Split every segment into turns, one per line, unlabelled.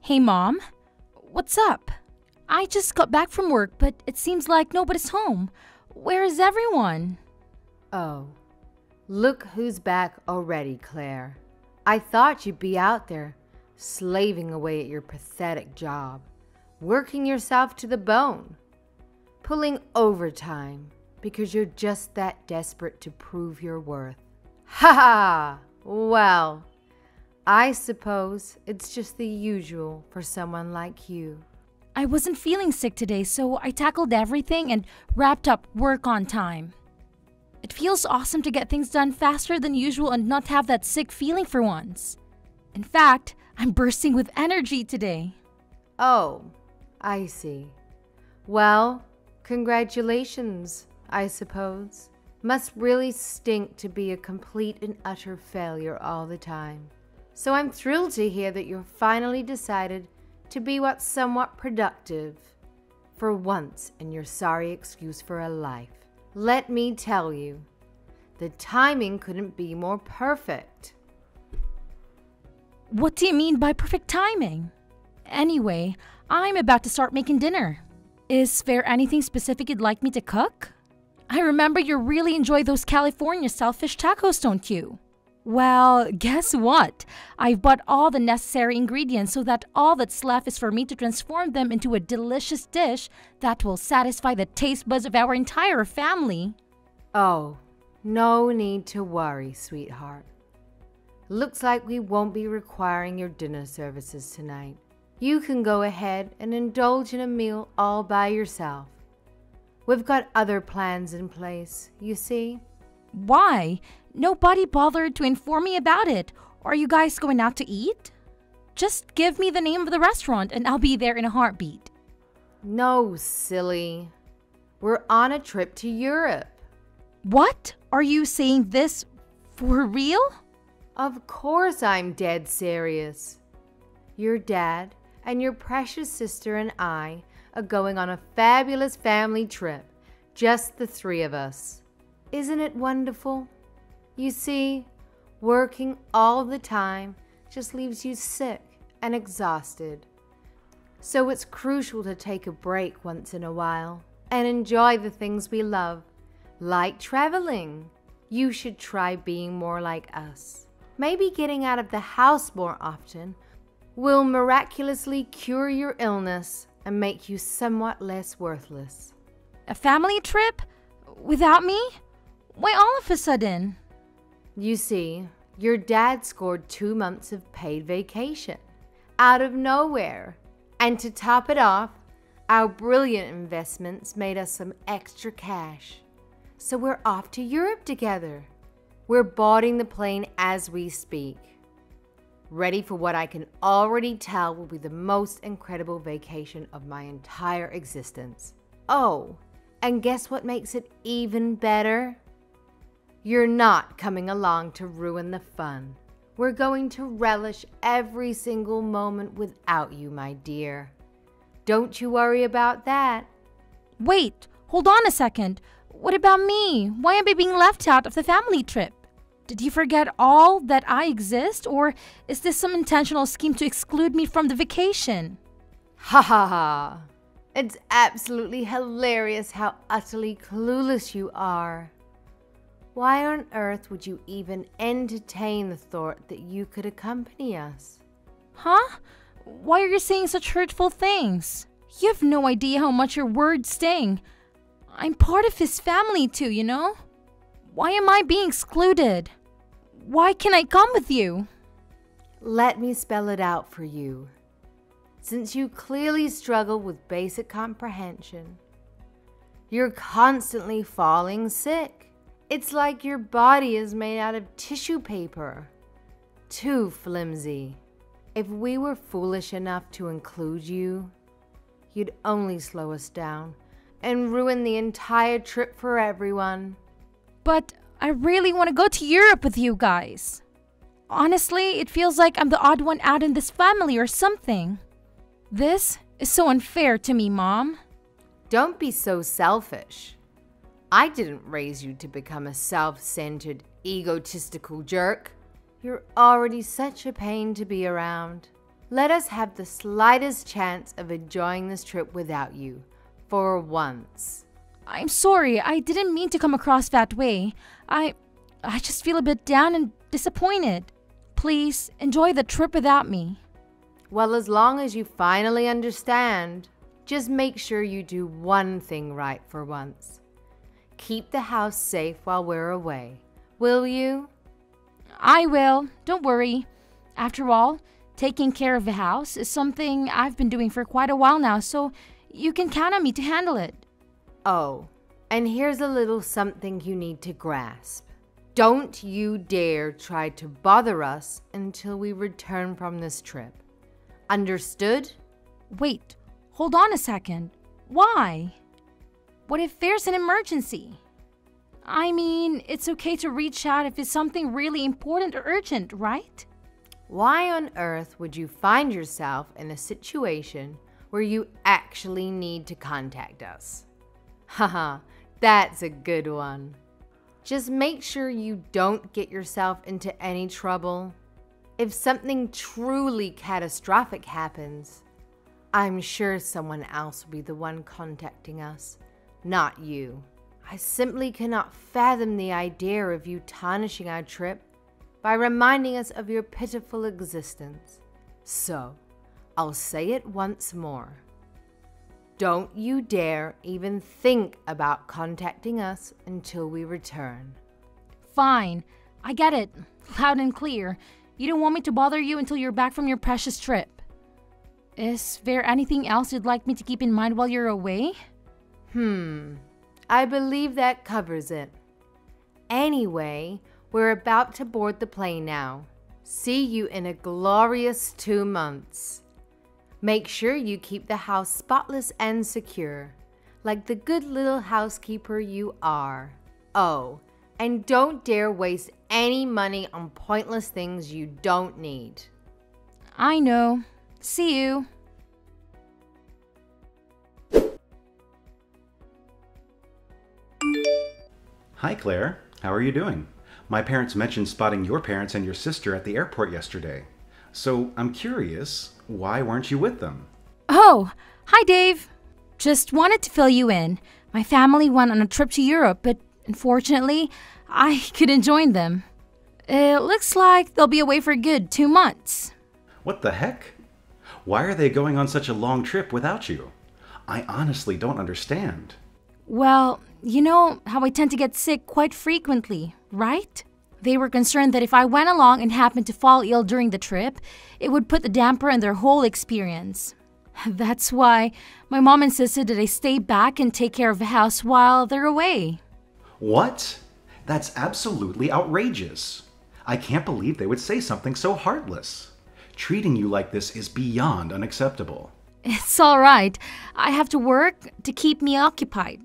Hey, Mom. What's up? I just got back from work, but it seems like nobody's home. Where is everyone?
Oh, look who's back already, Claire. I thought you'd be out there, slaving away at your pathetic job, working yourself to the bone, pulling overtime because you're just that desperate to prove your worth. Ha ha! Well, I suppose it's just the usual for someone like you.
I wasn't feeling sick today, so I tackled everything and wrapped up work on time. It feels awesome to get things done faster than usual and not have that sick feeling for once. In fact, I'm bursting with energy today.
Oh, I see. Well, congratulations, I suppose. Must really stink to be a complete and utter failure all the time. So I'm thrilled to hear that you're finally decided to be what's somewhat productive for once in your sorry excuse for a life. Let me tell you, the timing couldn't be more perfect.
What do you mean by perfect timing? Anyway, I'm about to start making dinner. Is there anything specific you'd like me to cook? I remember you really enjoy those California-style fish tacos, don't you? Well, guess what? I've bought all the necessary ingredients so that all that's left is for me to transform them into a delicious dish that will satisfy the taste buds of our entire family.
Oh, no need to worry, sweetheart. Looks like we won't be requiring your dinner services tonight. You can go ahead and indulge in a meal all by yourself. We've got other plans in place, you see.
Why? Nobody bothered to inform me about it. Are you guys going out to eat? Just give me the name of the restaurant and I'll be there in a heartbeat.
No, silly. We're on a trip to Europe.
What? Are you saying this for real?
Of course I'm dead serious. Your dad and your precious sister and I are going on a fabulous family trip. Just the three of us. Isn't it wonderful? You see, working all the time just leaves you sick and exhausted. So it's crucial to take a break once in a while and enjoy the things we love, like traveling. You should try being more like us. Maybe getting out of the house more often will miraculously cure your illness and make you somewhat less worthless.
A family trip? Without me? Why all of a sudden?
You see, your dad scored 2 months of paid vacation out of nowhere. And to top it off, our brilliant investments made us some extra cash. So we're off to Europe together. We're boarding the plane as we speak. Ready for what I can already tell will be the most incredible vacation of my entire existence. Oh, and guess what makes it even better? You're not coming along to ruin the fun. We're going to relish every single moment without you, my dear. Don't you worry about that.
Wait, hold on a second. What about me? Why am I being left out of the family trip? Did you forget all that I exist, or is this some intentional scheme to exclude me from the vacation?
Ha ha ha. It's absolutely hilarious how utterly clueless you are. Why on earth would you even entertain the thought that you could accompany us?
Huh? Why are you saying such hurtful things? You have no idea how much your words sting. I'm part of his family too, you know? Why am I being excluded? Why can't I come with you?
Let me spell it out for you. Since you clearly struggle with basic comprehension, you're constantly falling sick. It's like your body is made out of tissue paper. Too flimsy. If we were foolish enough to include you, you'd only slow us down and ruin the entire trip for everyone.
But I really want to go to Europe with you guys. Honestly, it feels like I'm the odd one out in this family or something. This is so unfair to me, Mom.
Don't be so selfish. I didn't raise you to become a self-centered, egotistical jerk. You're already such a pain to be around. let us have the slightest chance of enjoying this trip without you, for once.
I'm sorry, I didn't mean to come across that way. I just feel a bit down and disappointed. Please, enjoy the trip without me.
Well, as long as you finally understand, just make sure you do one thing right for once. Keep the house safe while we're away. Will you?
I will, don't worry. After all, taking care of the house is something I've been doing for quite a while now, so you can count on me to handle it.
Oh, and here's a little something you need to grasp. Don't you dare try to bother us until we return from this trip. Understood?
Wait, hold on a second. Why? What if there's an emergency? I mean, it's okay to reach out if it's something really important or urgent, right?
Why on earth would you find yourself in a situation where you actually need to contact us? Haha, that's a good one. Just make sure you don't get yourself into any trouble. If something truly catastrophic happens, I'm sure someone else will be the one contacting us, not you. I simply cannot fathom the idea of you tarnishing our trip by reminding us of your pitiful existence. So, I'll say it once more. Don't you dare even think about contacting us until we return.
Fine, I get it. Loud and clear. You don't want me to bother you until you're back from your precious trip. Is there anything else you'd like me to keep in mind while you're away?
I believe that covers it. Anyway, we're about to board the plane now. See you in a glorious 2 months. Make sure you keep the house spotless and secure, like the good little housekeeper you are. Oh, and don't dare waste any money on pointless things you don't need.
I know. See you.
Hi, Claire. How are you doing? My parents mentioned spotting your parents and your sister at the airport yesterday. So I'm curious, why weren't you with them?
Oh, hi Dave. Just wanted to fill you in. My family went on a trip to Europe, but unfortunately, I couldn't join them. It looks like they'll be away for a good 2 months.
What the heck? Why are they going on such a long trip without you? I honestly don't understand.
Well, you know how I tend to get sick quite frequently, right? They were concerned that if I went along and happened to fall ill during the trip, it would put the damper on their whole experience. That's why my mom insisted that I stay back and take care of the house while they're away.
What? That's absolutely outrageous. I can't believe they would say something so heartless. Treating you like this is beyond unacceptable.
It's all right. I have to work to keep me occupied.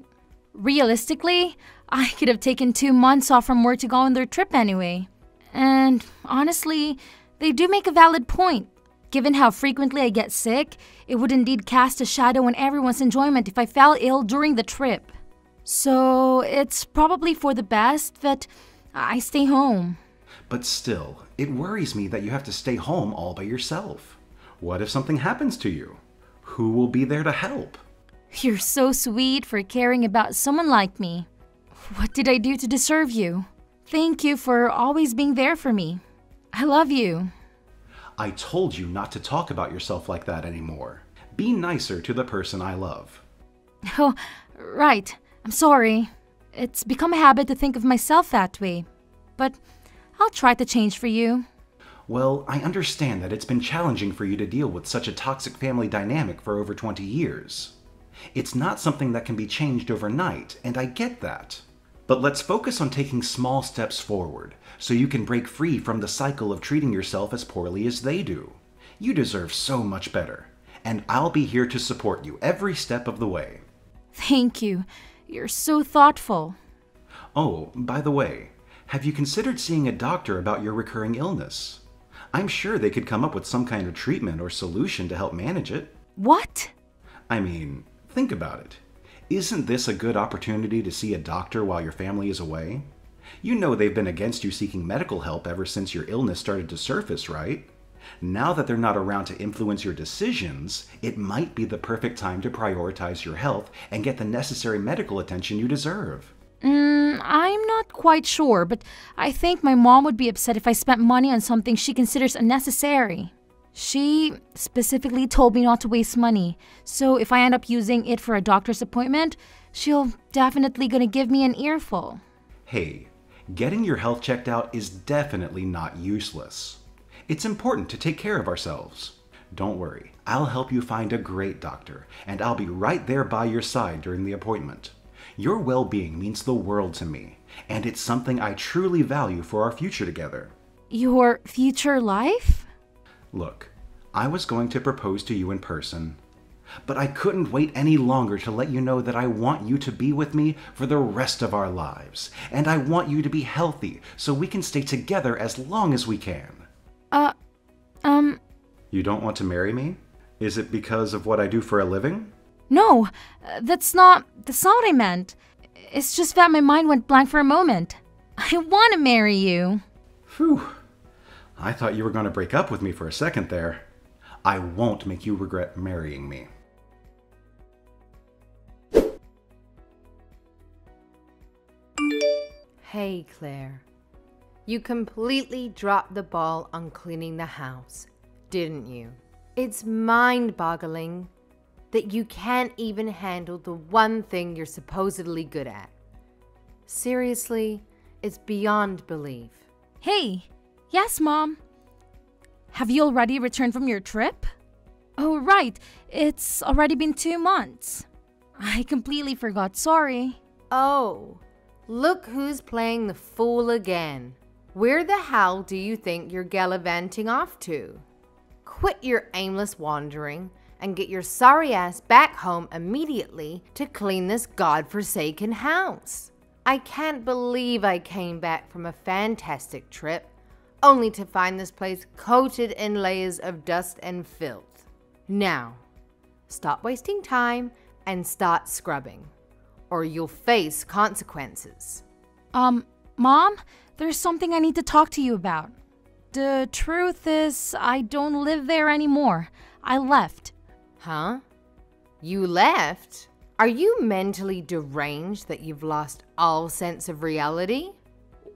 Realistically, I could have taken 2 months off from work to go on their trip anyway. And honestly, they do make a valid point. Given how frequently I get sick, it would indeed cast a shadow on everyone's enjoyment if I fell ill during the trip. So it's probably for the best that I stay home.
But still, it worries me that you have to stay home all by yourself. What if something happens to you? Who will be there to help?
You're so sweet for caring about someone like me. What did I do to deserve you? Thank you for always being there for me. I love you.
I told you not to talk about yourself like that anymore. Be nicer to the person I love.
Oh, right. I'm sorry. It's become a habit to think of myself that way. But I'll try to change for you.
Well, I understand that it's been challenging for you to deal with such a toxic family dynamic for over 20 years. It's not something that can be changed overnight, and I get that. But let's focus on taking small steps forward, so you can break free from the cycle of treating yourself as poorly as they do. You deserve so much better, and I'll be here to support you every step of the way.
Thank you. You're so thoughtful.
Oh, by the way, have you considered seeing a doctor about your recurring illness? I'm sure they could come up with some kind of treatment or solution to help manage it.
What?
I mean, think about it. Isn't this a good opportunity to see a doctor while your family is away? You know they've been against you seeking medical help ever since your illness started to surface, right? Now that they're not around to influence your decisions, it might be the perfect time to prioritize your health and get the necessary medical attention you deserve.
I'm not quite sure, but I think my mom would be upset if I spent money on something she considers unnecessary. She specifically told me not to waste money, so if I end up using it for a doctor's appointment, she'll definitely gonna give me an earful.
Hey, getting your health checked out is definitely not useless. It's important to take care of ourselves. Don't worry, I'll help you find a great doctor, and I'll be right there by your side during the appointment. Your well-being means the world to me, and it's something I truly value for our future together.
Your future life?
Look, I was going to propose to you in person, but I couldn't wait any longer to let you know that I want you to be with me for the rest of our lives, and I want you to be healthy so we can stay together as long as we can. You don't want to marry me? Is it because of what I do for a living?
No, that's not what I meant. It's just that my mind went blank for a moment. I want to marry you.
Phew. I thought you were going to break up with me for a second there. I won't make you regret marrying me.
Hey, Claire. You completely dropped the ball on cleaning the house, didn't you? It's mind-boggling that you can't even handle the one thing you're supposedly good at. Seriously, it's beyond belief.
Hey, yes, Mom. Have you already returned from your trip? Oh, right. It's already been 2 months. I completely forgot. Sorry.
Oh, look who's playing the fool again. Where the hell do you think you're gallivanting off to? Quit your aimless wandering and get your sorry ass back home immediately to clean this godforsaken house. I can't believe I came back from a fantastic trip only to find this place coated in layers of dust and filth. Now, stop wasting time and start scrubbing, or you'll face consequences.
Mom, there's something I need to talk to you about. The truth is, I don't live there anymore. I left.
Huh? You left? Are you mentally deranged that you've lost all sense of reality?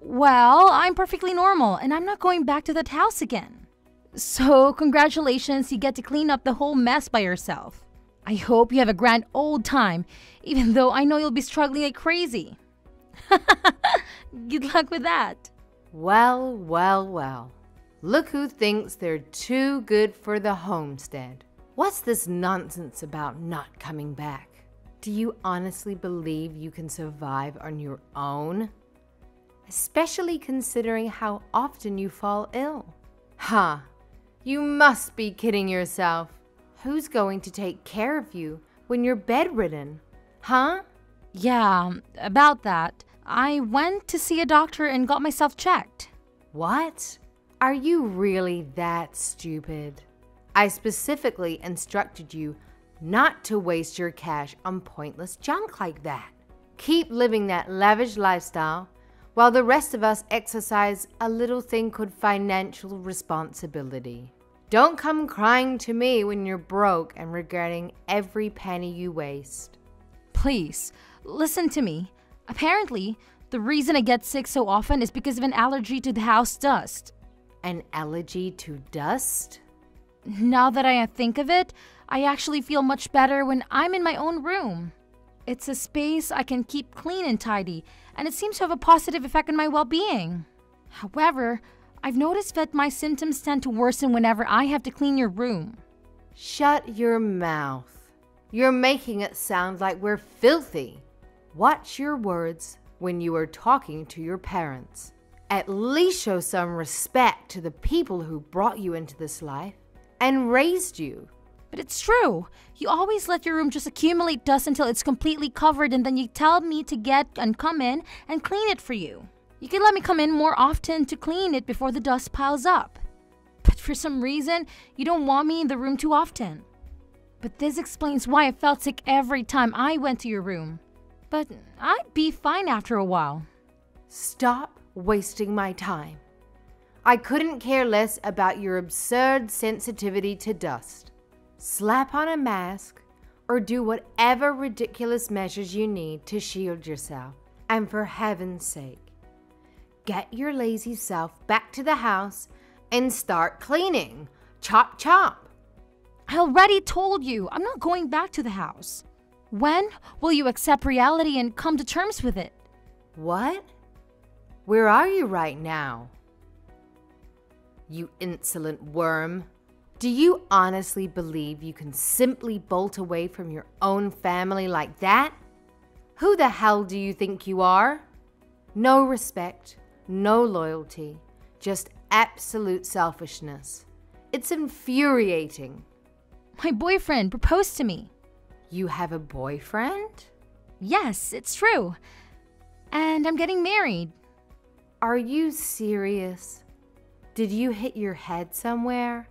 Well, I'm perfectly normal, and I'm not going back to that house again. So, congratulations, you get to clean up the whole mess by yourself. I hope you have a grand old time, even though I know you'll be struggling like crazy. Good luck with that.
Well, well, well. Look who thinks they're too good for the homestead. What's this nonsense about not coming back? Do you honestly believe you can survive on your own? Especially considering how often you fall ill. Ha! You must be kidding yourself. Who's going to take care of you when you're bedridden? Huh?
Yeah, about that. I went to see a doctor and got myself checked.
What? Are you really that stupid? I specifically instructed you not to waste your cash on pointless junk like that. Keep living that lavish lifestyle while the rest of us exercise a little thing called financial responsibility. Don't come crying to me when you're broke and regretting every penny you waste.
Please, listen to me. Apparently, the reason I get sick so often is because of an allergy to the house dust.
An allergy to dust?
Now that I think of it, I actually feel much better when I'm in my own room. It's a space I can keep clean and tidy, and it seems to have a positive effect on my well-being. However, I've noticed that my symptoms tend to worsen whenever I have to clean your room.
Shut your mouth. You're making it sound like we're filthy. Watch your words when you are talking to your parents. At least show some respect to the people who brought you into this life and raised you.
But it's true. You always let your room just accumulate dust until it's completely covered, and then you tell me to get and come in and clean it for you. You can let me come in more often to clean it before the dust piles up. But for some reason, you don't want me in the room too often. But this explains why I felt sick every time I went to your room. But I'd be fine after a while.
Stop wasting my time. I couldn't care less about your absurd sensitivity to dust. Slap on a mask or do whatever ridiculous measures you need to shield yourself. And for heaven's sake, get your lazy self back to the house and start cleaning. Chop, chop.
I already told you I'm not going back to the house. When will you accept reality and come to terms with it?
What? Where are you right now? You insolent worm. Do you honestly believe you can simply bolt away from your own family like that? Who the hell do you think you are? No respect, no loyalty, just absolute selfishness. It's infuriating.
My boyfriend proposed to me.
You have a boyfriend?
Yes, it's true. And I'm getting married.
Are you serious? Did you hit your head somewhere?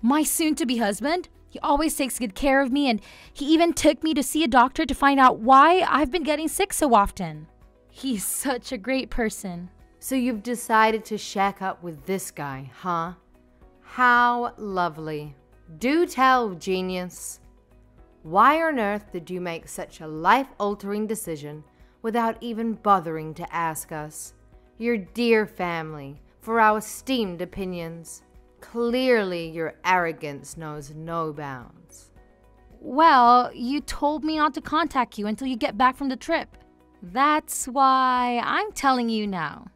My soon-to-be husband, he always takes good care of me, and he even took me to see a doctor to find out why I've been getting sick so often. He's such a great person.
So you've decided to shack up with this guy, huh? How lovely. Do tell, genius. Why on earth did you make such a life-altering decision without even bothering to ask us, your dear family, for our esteemed opinions? Clearly, your arrogance knows no bounds.
Well, you told me not to contact you until you get back from the trip. That's why I'm telling you now.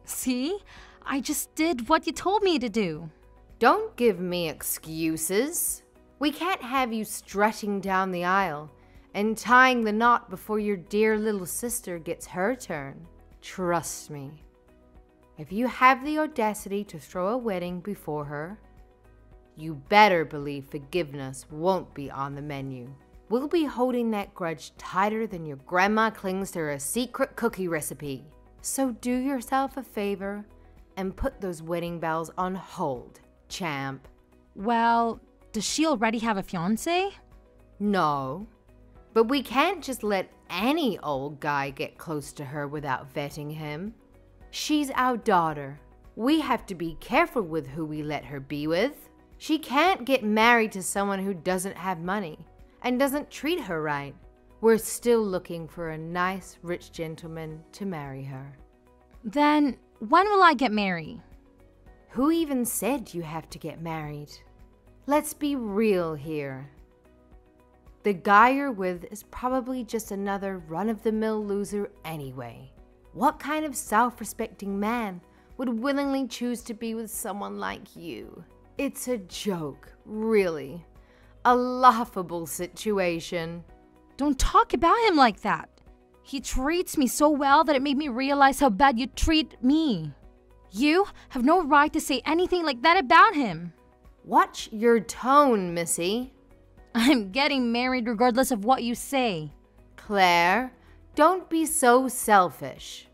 See? I just did what you told me to do.
Don't give me excuses. We can't have you strutting down the aisle and tying the knot before your dear little sister gets her turn. Trust me. If you have the audacity to throw a wedding before her, you better believe forgiveness won't be on the menu. We'll be holding that grudge tighter than your grandma clings to her secret cookie recipe. So do yourself a favor and put those wedding bells on hold, champ.
Well, does she already have a fiancé?
No, but we can't just let any old guy get close to her without vetting him. She's our daughter. We have to be careful with who we let her be with. She can't get married to someone who doesn't have money and doesn't treat her right. We're still looking for a nice, rich gentleman to marry her.
Then when will I get married?
Who even said you have to get married? Let's be real here. The guy you're with is probably just another run-of-the-mill loser anyway. What kind of self-respecting man would willingly choose to be with someone like you? It's a joke, really. A laughable situation.
Don't talk about him like that. He treats me so well that it made me realize how bad you treat me. You have no right to say anything like that about him.
Watch your tone, Missy.
I'm getting married regardless of what you say.
Claire, don't be so selfish.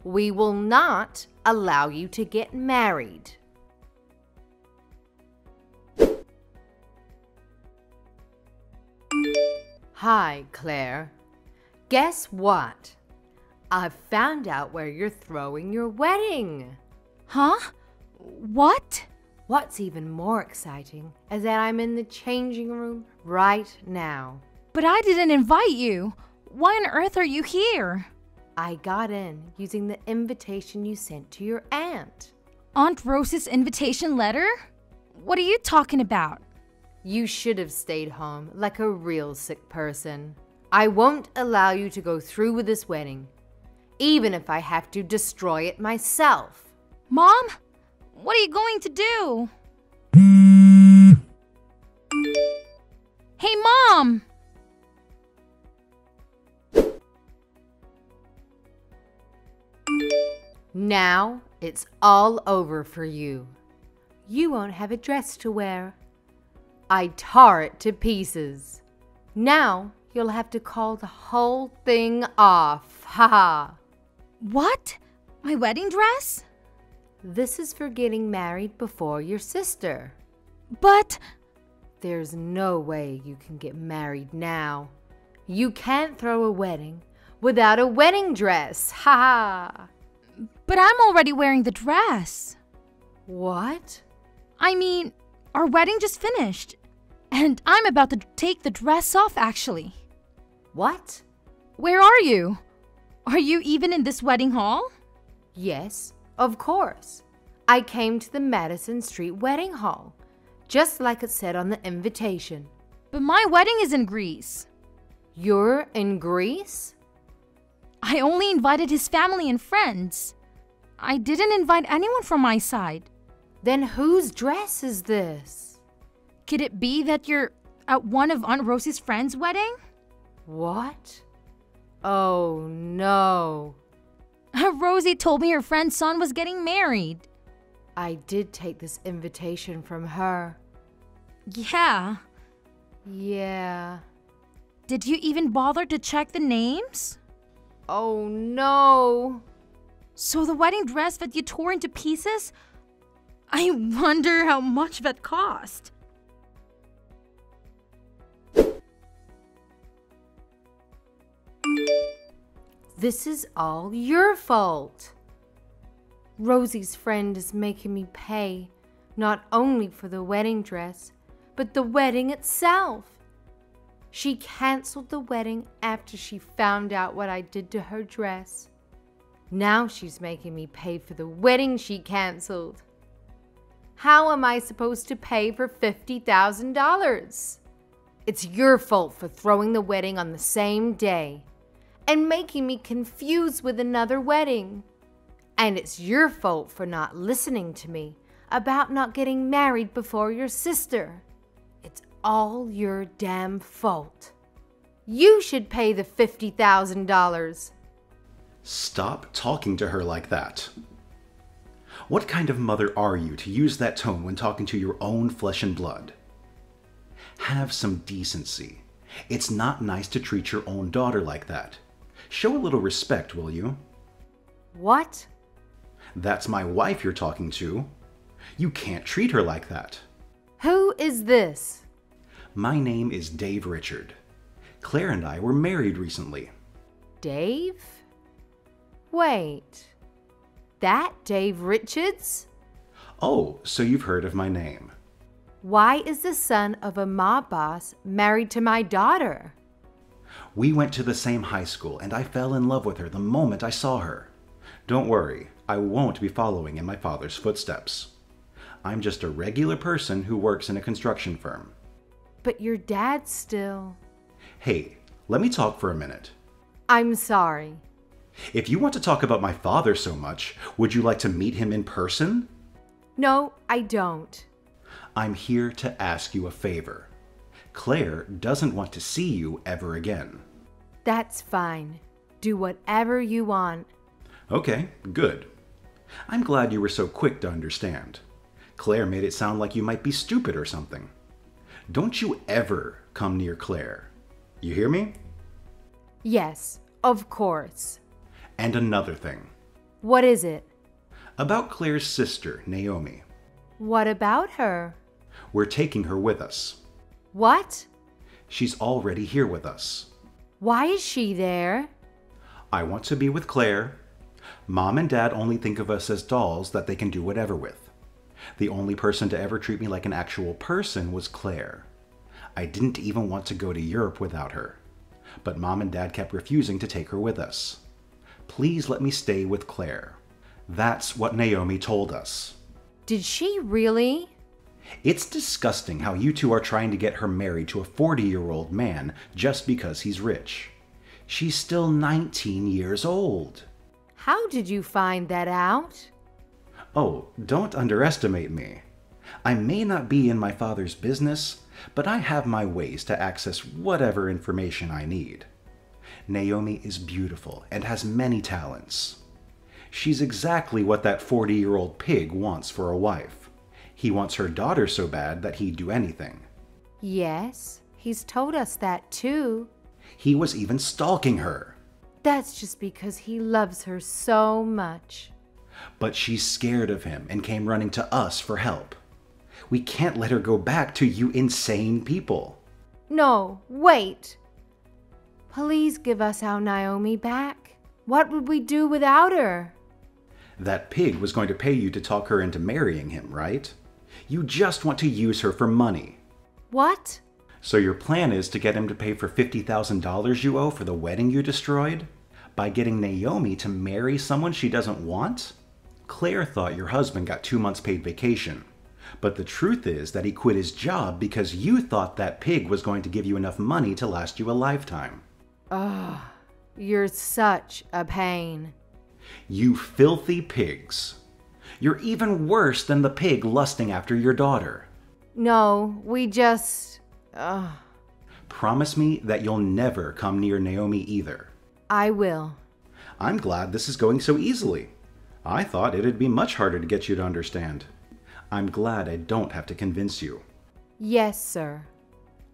We will not allow you to get married. Hi, Claire. Guess what? I've found out where you're throwing your wedding.
Huh? What?
What's even more exciting is that I'm in the changing room right now.
But I didn't invite you. Why on earth are you here?
I got in using the invitation you sent to your aunt.
Aunt Rose's invitation letter? What are you talking about?
You should have stayed home like a real sick person. I won't allow you to go through with this wedding, even if I have to destroy it myself.
Mom? What are you going to do? Hey, Mom!
Now it's all over for you. You won't have a dress to wear. I tore it to pieces. Now you'll have to call the whole thing off. Ha ha.
What? My wedding dress?
This is for getting married before your sister.
But...
There's no way you can get married now. You can't throw a wedding without a wedding dress. Ha ha!
But I'm already wearing the dress.
What?
I mean, our wedding just finished. And I'm about to take the dress off, actually.
What?
Where are you? Are you even in this wedding hall?
Yes, of course. I came to the Madison Street Wedding Hall, just like it said on the invitation.
But my wedding is in Greece.
You're in Greece?
I only invited his family and friends. I didn't invite anyone from my side.
Then whose dress is this?
Could it be that you're at one of Aunt Rosie's friends' wedding?
What? Oh no.
Rosie told me her friend's son was getting married.
I did take this invitation from her.
Yeah.
Yeah.
Did you even bother to check the names?
Oh no.
So the wedding dress that you tore into pieces? I wonder how much that cost.
This is all your fault. Rosie's friend is making me pay, not only for the wedding dress, but the wedding itself. She canceled the wedding after she found out what I did to her dress. Now she's making me pay for the wedding she canceled. How am I supposed to pay for $50,000? It's your fault for throwing the wedding on the same day and making me confused with another wedding. And it's your fault for not listening to me about not getting married before your sister. It's all your damn fault. You should pay the $50,000.
Stop talking to her like that. What kind of mother are you to use that tone when talking to your own flesh and blood? Have some decency. It's not nice to treat your own daughter like that. Show a little respect, will you?
What?
That's my wife you're talking to. You can't treat her like that.
Who is this?
My name is Dave Richard. Claire and I were married recently.
Dave? Wait. That Dave Richards?
Oh, so you've heard of my name.
Why is the son of a mob boss married to my daughter?
We went to the same high school, and I fell in love with her the moment I saw her. Don't worry, I won't be following in my father's footsteps. I'm just a regular person who works in a construction firm.
But your dad's still...
Hey, let me talk for a minute.
I'm sorry.
If you want to talk about my father so much, would you like to meet him in person?
No, I don't.
I'm here to ask you a favor. Claire doesn't want to see you ever again.
That's fine. Do whatever you want.
Okay, good. I'm glad you were so quick to understand. Claire made it sound like you might be stupid or something. Don't you ever come near Claire. You hear me?
Yes, of course.
And another thing.
What is it?
About Claire's sister, Naomi.
What about her?
We're taking her with us.
What?
She's already here with us.
Why is she there?
I want to be with Claire. Mom and Dad only think of us as dolls that they can do whatever with. The only person to ever treat me like an actual person was Claire. I didn't even want to go to Europe without her. But Mom and Dad kept refusing to take her with us. Please let me stay with Claire. That's what Naomi told us.
Did she really?
It's disgusting how you two are trying to get her married to a 40-year-old man just because he's rich. She's still 19 years old.
How did you find that out?
Oh, don't underestimate me. I may not be in my father's business, but I have my ways to access whatever information I need. Naomi is beautiful and has many talents. She's exactly what that 40-year-old pig wants for a wife. He wants her daughter so bad that he'd do anything.
Yes, he's told us that too.
He was even stalking her.
That's just because he loves her so much.
But she's scared of him and came running to us for help. We can't let her go back to you insane people.
No, wait. Please give us our Naomi back. What would we do without her?
That pig was going to pay you to talk her into marrying him, right? You just want to use her for money.
What?
So your plan is to get him to pay for $50,000 you owe for the wedding you destroyed? By getting Naomi to marry someone she doesn't want? Claire thought your husband got 2 months paid vacation. But the truth is that he quit his job because you thought that pig was going to give you enough money to last you a lifetime.
Ugh, you're such a pain.
You filthy pigs. You're even worse than the pig lusting after your daughter.
No, we just... Ugh.
Promise me that you'll never come near Naomi either.
I will.
I'm glad this is going so easily. I thought it'd be much harder to get you to understand. I'm glad I don't have to convince you.
Yes, sir.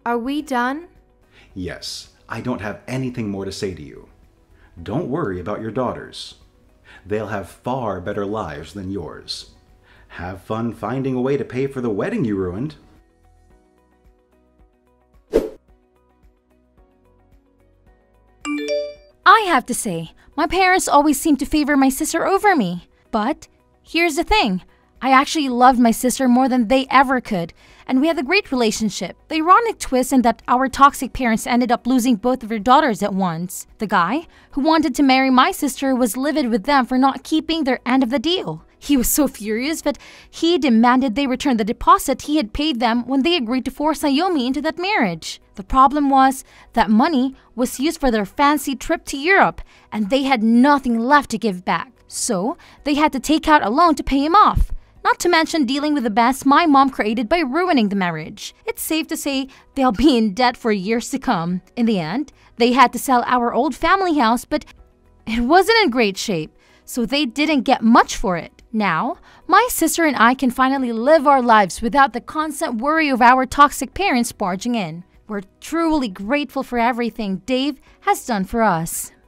Are we done?
Yes, I don't have anything more to say to you. Don't worry about your daughters. They'll have far better lives than yours. Have fun finding a way to pay for the wedding you ruined.
I have to say, my parents always seem to favor my sister over me. But here's the thing. I actually loved my sister more than they ever could, and we had a great relationship. The ironic twist in that our toxic parents ended up losing both of their daughters at once. The guy who wanted to marry my sister was livid with them for not keeping their end of the deal. He was so furious that he demanded they return the deposit he had paid them when they agreed to force Naomi into that marriage. The problem was that money was used for their fancy trip to Europe, and they had nothing left to give back. So they had to take out a loan to pay him off. Not to mention dealing with the mess my mom created by ruining the marriage. It's safe to say they'll be in debt for years to come. In the end, they had to sell our old family house, but it wasn't in great shape, so they didn't get much for it. Now, my sister and I can finally live our lives without the constant worry of our toxic parents barging in. We're truly grateful for everything Dave has done for us.